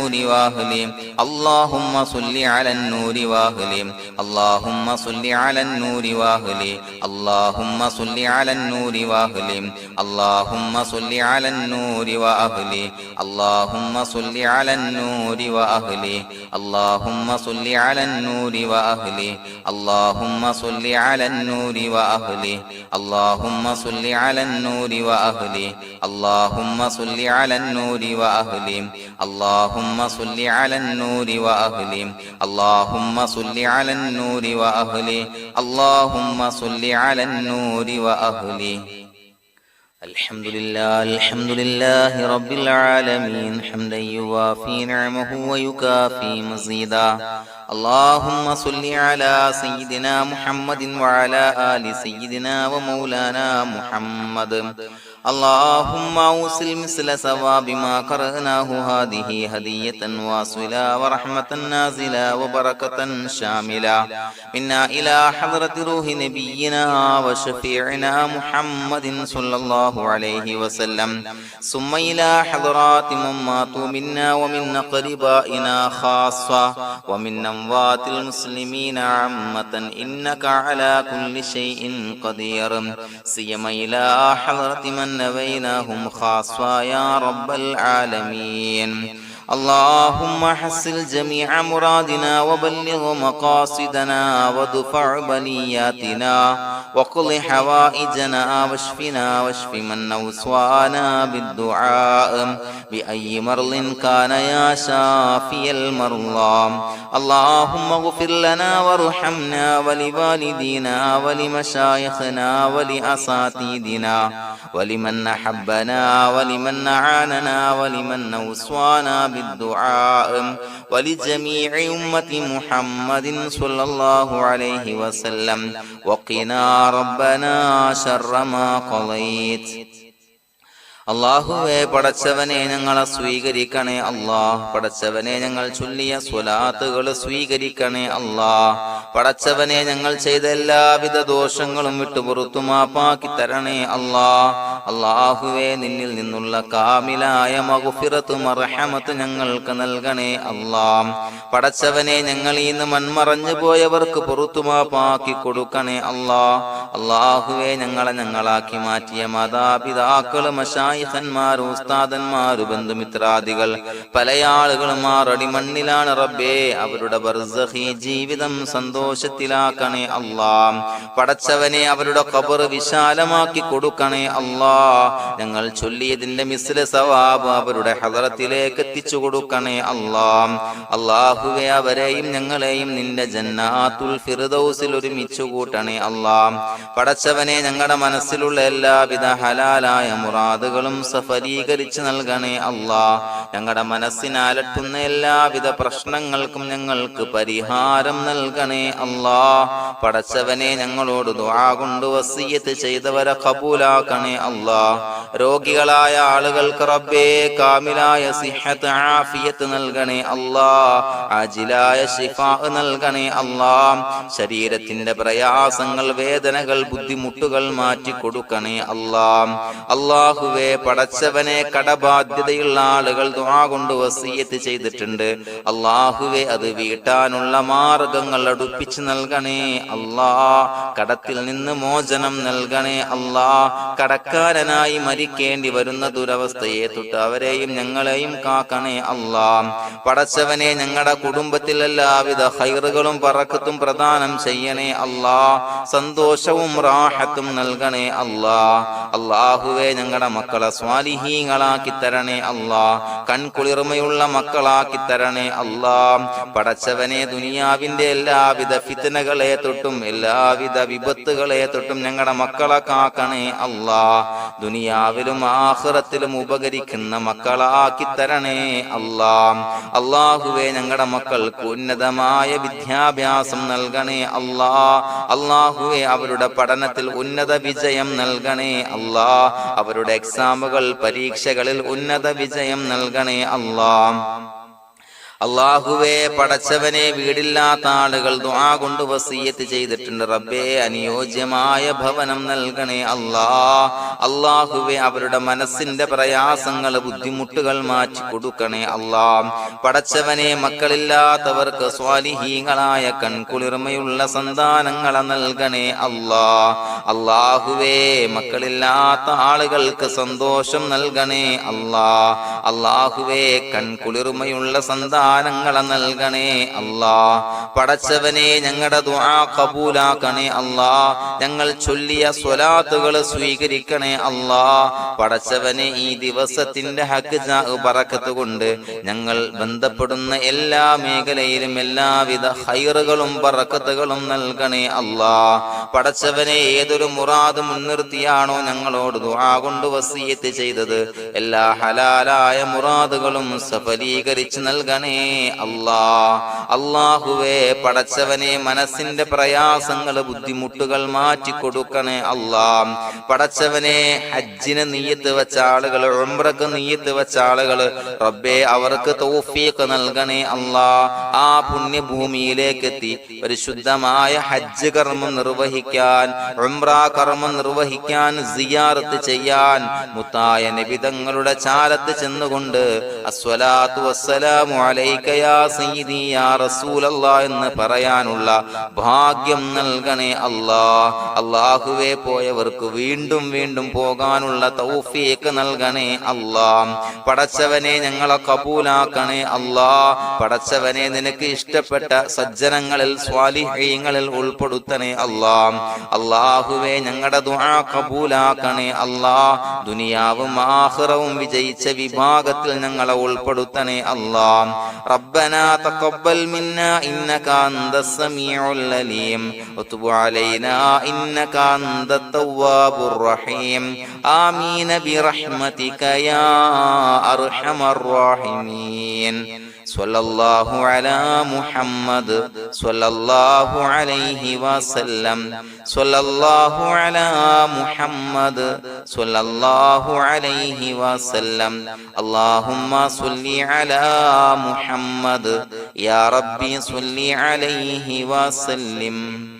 النور وأهله اللهم صل على النور وأهله اللهم صل على النور وأهله اللهم صل على النور وأهله اللهم صل على النور وأهله اللهم صل على النور وأهله اللهم صل على النور وأهله اللهم صل على النور وأهله اللهم صل على النور وأهله اللهم صل على النور وأهله اللهم صل على النور وأهله اللهم صل على النور وأهله اللهم صل على النور وأهله الحمد لله رب العالمين حمدا يوافي نعمه ويكافي مزيدا اللهم صل على سيدنا محمد وعلى آل سيدنا ومولانا محمد اللهم أوصل مثل ثواب ما قرأناه هذه هدية واصلة ورحمة نازلة وبركة شاملة منا إلى حضرة روح نبينا وشفيعنا محمد صلى الله عليه وسلم ثم إلى حضرات من ماتوا منا ومن أقربائنا خاصة ومن أموات المسلمين عامة إنك على كل شيء قدير سيما إلى حضرة من نبيناهم خاصة يا رب العالمين اللهم حصل جميع مرادنا وبلغ مقاصدنا وادفع بلياتنا وقض حوائجنا واشفنا واشف من أوصانا بالدعاء بأي مرض كان يا شافي المرضى اللهم اغفر لنا وارحمنا ولوالدينا ولمشايخنا ولأساتذتنا ولمن أحبنا ولمن أعاننا ولمن أوصانا بالدعاء ولجميع أمة محمد صلى الله عليه وسلم وقنا ربنا شر ما قضيت അല്ലാഹുവേ പടച്ചവനെ ഞങ്ങളെ സ്വീകരിക്കണേ അല്ലാഹ് പടച്ചവനെ ഞങ്ങൾ ചൊല്ലിയ സ്വലാത്തുകൾ സ്വീകരിക്കണേ അല്ലാഹ് പടച്ചവനെ ഞങ്ങൾ ചെയ്ത എല്ലാവിധ ദോഷങ്ങളും വിട്ടുപുറത്തു മാപ്പാക്കി തരണേ അല്ലാഹ് അല്ലാഹുവേ നിന്നിൽ നിന്നുള്ള കാമിലായ മഗ്ഫിറത്തും റഹ്മത്തും ഞങ്ങൾക്ക് നൽകണേ അല്ലാഹ് പടച്ചവനെ ഞങ്ങൾ ഇന്ന് മൺമറഞ്ഞു പോയവർക്ക് പുറത്തു മാപ്പാക്കി കൊടുക്കണേ അല്ലാഹ് അല്ലാഹുവേ ഞങ്ങളാക്കി മാറ്റിയ മാതാപിതാക്കളും ഖന്മാർ ഉസ്താദന്മാർ ബന്ധുമിത്രാദികൾ പല ആളുകളും അടിമണ്ണിലാണ് റബ്ബേ അവരുടെ ബർസഖി ജീവിതം സന്തോഷത്തിലാക്കണേ അല്ലാഹ് പടച്ചവനെ അവരുടെ ഖബർ വിശാലമാക്കി കൊടുക്കണേ അല്ലാഹ് ഞങ്ങൾ ചൊല്ലിയതിന്റെ മിസ്ല സവാബ് അവരുടെ ഹദറത്തിലേക്ക് എത്തിച്ചു കൊടുക്കണേ അല്ലാഹ് അല്ലാഹുവേ അവരെയും ഞങ്ങളെയും നിന്റെ ജന്നാത്തുൽ ഫിർദൗസിൽ ഒരുമിച്ച് കൂട്ടണേ അല്ലാഹ് പടച്ചവനെ ഞങ്ങളുടെ മനസ്സിലുള്ള എല്ലാവിധ ഹലാലായ മുറാദുകളും സഫലീകരിച്ച് നൽകണേ അല്ലാഹ് ഞങ്ങളുടെ മനസ്സിനെ അലട്ടുന്ന എല്ലാവിധ പ്രശ്നങ്ങൾക്കും ഞങ്ങൾക്ക് പരിഹാരം നൽകണേ അല്ലാഹ് പടച്ചവനെ ഞങ്ങളോട് ദുആ കൊണ്ട് വസിയ്യത്ത് ചെയ്തവരെ ഖബൂലാക്കണേ അല്ലാഹ് രോഗികളായ ആളുകൾക്ക് റബ്ബേ കാമിലായ സിഹത്ത് ആഫിയത്ത് നൽകണേ അല്ലാഹ് ആജിലായ ശിഫാ നൽകണേ അല്ലാഹ് ശരീരത്തിന്റെ പ്രയാസങ്ങൾ വേദനകൾ ബുദ്ധിമുട്ടുകൾ മാറ്റി കൊടുക്കണേ അല്ലാഹ് അല്ലാഹുവേ പടച്ചവനെ കടബാധ്യതയുള്ള ആളുകൾ ദുആ കൊണ്ട് വസിയ്യത്ത് ചെയ്തിട്ടുണ്ട് അല്ലാഹുവേ അത് വീട്ടാനുള്ള മാർഗങ്ങൾ അടുപ്പിച്ച് നൽകണേ അല്ലാഹ് കടത്തിൽ നിന്ന് മോചനം നൽകണേ അല്ലാഹ് കടക്കാരനായി മരിക്കേണ്ടി വരുന്ന ദുരവസ്ഥയെ തൊട്ട് അവരെയും ഞങ്ങളെയും കാക്കണേ അല്ലാഹ് പടച്ചവനെ ഞങ്ങളുടെ കുടുംബത്തിൽ എല്ലാവിധ ഖൈറുകളും ബറക്കത്തും പ്രദാനം ചെയ്യണേ അല്ലാഹ് സന്തോഷവും റാഹത്തും നൽകണേ അല്ലാഹ് അല്ലാഹുവേ ഞങ്ങളുടെ മക്കളെ സ്വാലിഹീങ്ങളാക്കി തരണേ അല്ലാഹ് കൺകുളിർമയുള്ള മക്കളാക്കി തരണേ അല്ലാഹ് പടച്ചവനെ ദുനിയാവിന്റെ എല്ലാവിധ ഫിത്നകളെ തൊട്ടും എല്ലാവിധ വിപത്തുകളെ തൊട്ടും ഞങ്ങളുടെ മക്കളെ കാക്കണേ അല്ലാഹ് ദുനിയാവിലും ആഖിറത്തിലും ഉപകരിക്കുന്ന മക്കളാക്കി തരണേ അല്ലാഹ് അല്ലാഹുവേ ഞങ്ങളുടെ മക്കൾക്ക് ഉന്നതമായ വിദ്യാഭ്യാസം നൽകണേ അല്ലാഹ് അല്ലാഹുവേ അവരുടെ പഠനത്തിൽ ഉന്നത വിജയം നൽകണേ അല്ലാഹ് അവരുടെ എക്സാമുകൾ പരീക്ഷകളിൽ ഉന്നത വിജയം നൽകണേ അല്ലാഹ് അല്ലാഹുവേ പടച്ചവനെ വീടില്ലാത്ത ആളുകൾ ദുആ കൊണ്ട് വസിയത്ത് ചെയ്തിട്ടുണ്ട്. റബ്ബേ അനുയോജ്യമായ ഭവനം നൽകണേ അല്ലാ. അല്ലാഹുവേ അവരുടെ മനസ്സിന്റെ പ്രയാസങ്ങൾ ബുദ്ധിമുട്ടുകൾ മാറ്റി കൊടുക്കണേ അല്ലാ. പടച്ചവനെ മക്കളില്ലാത്തവർക്ക് സ്വാലിഹീങ്ങളായ കൺകുളിർമയുള്ള സന്താനങ്ങളെ നൽകണേ അല്ലാ. അല്ലാഹുവേ മക്കളില്ലാത്ത ആളുകൾക്ക് സന്തോഷം നൽകണേ അല്ലാ. അല്ലാഹുവേ കൺകുളിർമയുള്ള സന്താനങ്ങളെ നൽകണേ അല്ലാ. പടച്ചവനെ ഞങ്ങളുടെ ദുആ ഖബൂലാക്കണേ അല്ലാ. ഞങ്ങൾ ചൊല്ലിയ സ്വലാത്തുകൾ സ്വീകരിക്കണേ അല്ലാ. പടച്ചവനെ ഈ ദിവസത്തിന്റെ ഹക്ക് ബറക്കത്ത് കൊണ്ട് ഞങ്ങൾ ബന്ധപ്പെടുന്ന എല്ലാ മേഖലയിലും എല്ലാവിധ ഖൈറുകളും ബറക്കത്തുകളും നൽകണേ അല്ലാ. പടച്ചവനെ ഏതൊരു മുറാദ് മുൻനിർത്തിയാണോ ഞങ്ങളോട് ദുആ കൊണ്ട് വസിയത്ത് ചെയ്തത് എല്ലാ ഹലാലായ മുറാദുകളും സഫലീകരിച്ച് നൽകണേ അല്ലാ. അല്ലാഹുവേ പടച്ചവനെ മനസ്സിന്റെ പ്രയാസങ്ങൾ ബുദ്ധിമുട്ടുകൾ മാറ്റി കൊടുക്കണേ അല്ലാ. പടച്ചവനെ ഹജ്ജിന് നിയ്യത്ത് വെച്ച ആളുകൾ, ഉംറക്ക് നിയ്യത്ത് വെച്ച ആളുകൾ റബ്ബേ അവർക്ക് തൗഫീഖ് നൽകണേ അല്ലാ. ആ പുണ്യഭൂമിയിലേക്ക് എത്തി പരിശുദ്ധമായ ഹജ്ജ് കർമ്മം നിർവഹിക്കാൻ, ഉംറ കർമ്മം നിർവഹിക്കാൻ, സിയാറത്ത് ചെയ്യാൻ മുത്തായ നബി തങ്ങളുടെ ചാരത്ത് ചെന്നുകൊണ്ട് അസ്സലാത്തു വസ്സലാമു അലൈക യാ സയ്യിദി യാ റസൂലല്ലാഹ് എന്ന് പറയാനുള്ള ഭാഗ്യം നൽകണേ അല്ലാ. അല്ലാഹുവേ പോയവർക്ക് വീണ്ടും വീണ്ടും പോകാനുള്ള തൗഫീഖ് നൽകണേ അല്ലാ. പടച്ചവനെ ഞങ്ങളെ കബൂലാക്കണേ അല്ലാ. പടച്ചവനെ നിനക്ക് ഇഷ്ടപ്പെട്ട സജ്ജനങ്ങളിൽ സ്വാലിഹീങ്ങളിൽ ഉൾപ്പെടുത്തണേ അല്ലാ. അല്ലാഹുവേ ഞങ്ങളുടെ ദുആ കബൂലാക്കണേ അല്ലാ. ദുനിയാവും ആഖിറവും വിജയിച്ച വിഭാഗത്തിൽ ഞങ്ങളെ ഉൾപ്പെടുത്തണേ അല്ലാ. ربنا تقبل منا إنك أنت السميع العليم وتب علينا إنك أنت التواب الرحيم آمين برحمتك يا أرحم الراحمين صلى الله على محمد صلى الله عليه وسلم صلى الله على محمد صلى الله عليه وسلم اللهم صل على محمد يا ربي صل عليه وسلم.